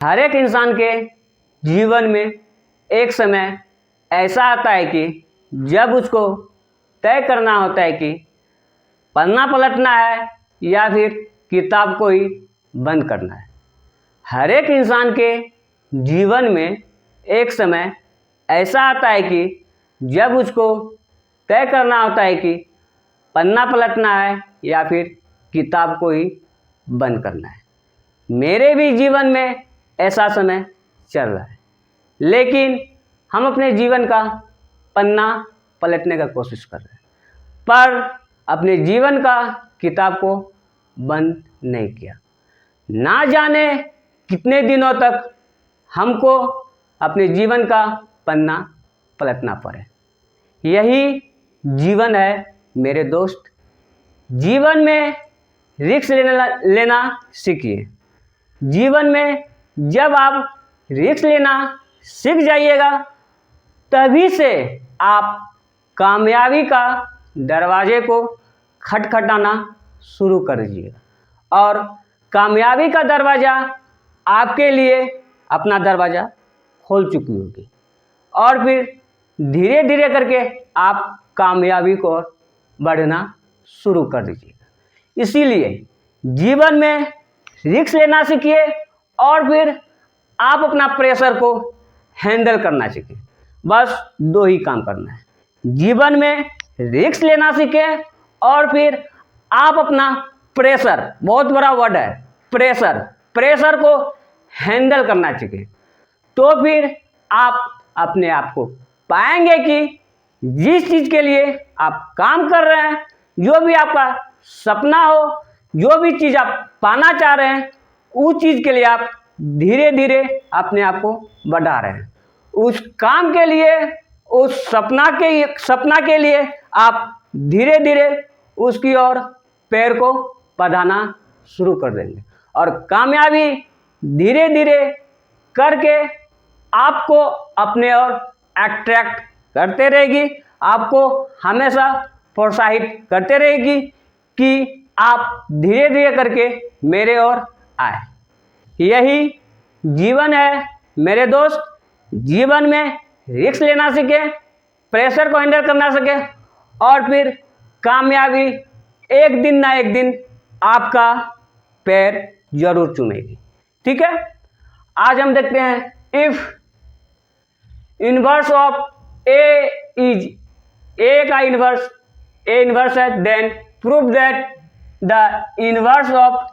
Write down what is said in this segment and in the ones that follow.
हर एक इंसान के जीवन में एक समय ऐसा आता है कि जब उसको तय करना होता है कि पन्ना पलटना है या फिर किताब को ही बंद करना है। हर एक इंसान के जीवन में एक समय ऐसा आता है कि जब उसको तय करना होता है कि पन्ना पलटना है या फिर किताब को ही बंद करना है। मेरे भी जीवन में ऐसा समय चल रहा है, लेकिन हम अपने जीवन का पन्ना पलटने का कोशिश कर रहे हैं, पर अपने जीवन का किताब को बंद नहीं किया। ना जाने कितने दिनों तक हमको अपने जीवन का पन्ना पलटना पड़े। यही जीवन है मेरे दोस्त। जीवन में रिस्क लेना सीखिए। जीवन में जब आप रिस्क लेना सीख जाइएगा, तभी से आप कामयाबी का दरवाजे को खटखटाना शुरू कर दीजिएगा और कामयाबी का दरवाज़ा आपके लिए अपना दरवाज़ा खोल चुकी होगी और फिर धीरे धीरे करके आप कामयाबी को ओर बढ़ना शुरू कर दीजिएगा। इसीलिए जीवन में रिस्क लेना सीखिए और फिर आप अपना प्रेशर को हैंडल करना सीखिए। बस दो ही काम करना है, जीवन में रिस्क लेना सीखें और फिर आप अपना प्रेशर, बहुत बड़ा वर्ड है प्रेशर को हैंडल करना सीखें। तो फिर आप अपने आप को पाएंगे कि जिस चीज़ के लिए आप काम कर रहे हैं, जो भी आपका सपना हो, जो भी चीज़ आप पाना चाह रहे हैं, उस चीज़ के लिए आप धीरे धीरे अपने आप को बढ़ा रहे हैं। उस काम के लिए, उस सपना के लिए आप धीरे धीरे उसकी ओर पैर को बढ़ाना शुरू कर देंगे और कामयाबी धीरे धीरे करके आपको अपने ओर अट्रैक्ट करते रहेगी, आपको हमेशा प्रोत्साहित करते रहेगी कि आप धीरे धीरे करके मेरे ओर आए। यही जीवन है मेरे दोस्त। जीवन में रिस्क लेना सीखें, प्रेशर को हैंडल करना सीखें और फिर कामयाबी एक दिन ना एक दिन आपका पैर जरूर चूमेगी। ठीक है, आज हम देखते हैं if inverse of A is A का इनवर्स है, then prove that the inverse of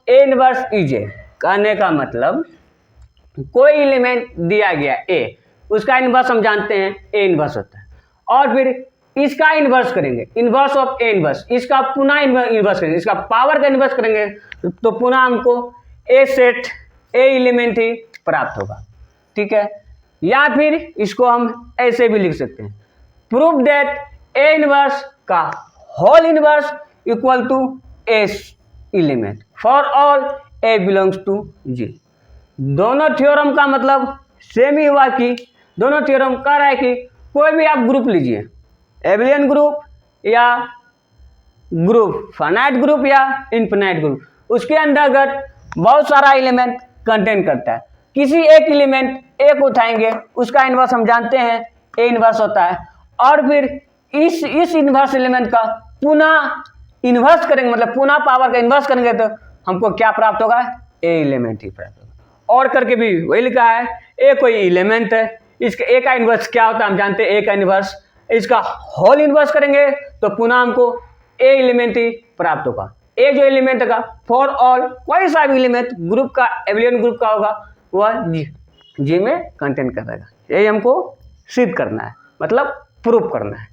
A inverse is A. कहने का मतलब कोई एलिमेंट दिया गया ए, उसका इनवर्स हम जानते हैं ए इनवर्स होता है, और फिर इसका इन्वर्स करेंगे, इन्वर्स ऑफ ए इन्वर्स, इसका पुनः इन्वर्स करेंगे, इसका पावर का इन्वर्स करेंगे तो पुनः हमको ए सेट ए एलिमेंट ही प्राप्त होगा। ठीक है, या फिर इसको हम ऐसे भी लिख सकते हैं, प्रूव दैट ए इन्वर्स का whole inverse equal to a element for all a belongs to G. दोनों थ्योरम का मतलब सेम ही हुआ कि दोनों थ्योरम कह रहा है कि कोई भी आप ग्रुप लीजिए, एबेलियन ग्रुप या ग्रुप फाइनाइट ग्रुप या इनफिनाइट ग्रुप, उसके अंतर्गत बहुत सारा एलिमेंट कंटेन करता है। किसी एक एलिमेंट ए को उठाएंगे, उसका इन्वर्स हम जानते हैं ए इन्वर्स होता है, और फिर इस इन्वर्स एलिमेंट का पुनः इन्वर्स करेंगे, मतलब पुनः पावर का इन्वर्स करेंगे तो हमको क्या प्राप्त होगा, ए एलिमेंट ही प्राप्त होगा। और करके भी वही लिखा है, ए कोई एलिमेंट है, इसका ए का इन्वर्स क्या होता है हम जानते हैं, ए का इन्वर्स, इसका होल इन्वर्स करेंगे तो पुनः हमको ए एलिमेंट ही प्राप्त होगा। ए जो एलिमेंट का फॉर ऑल कोई सा भी एलिमेंट ग्रुप का एबेलियन ग्रुप का होगा वह जी में कंटेन करेगा। यही हमको सिद्ध करना है, मतलब प्रूफ करना है।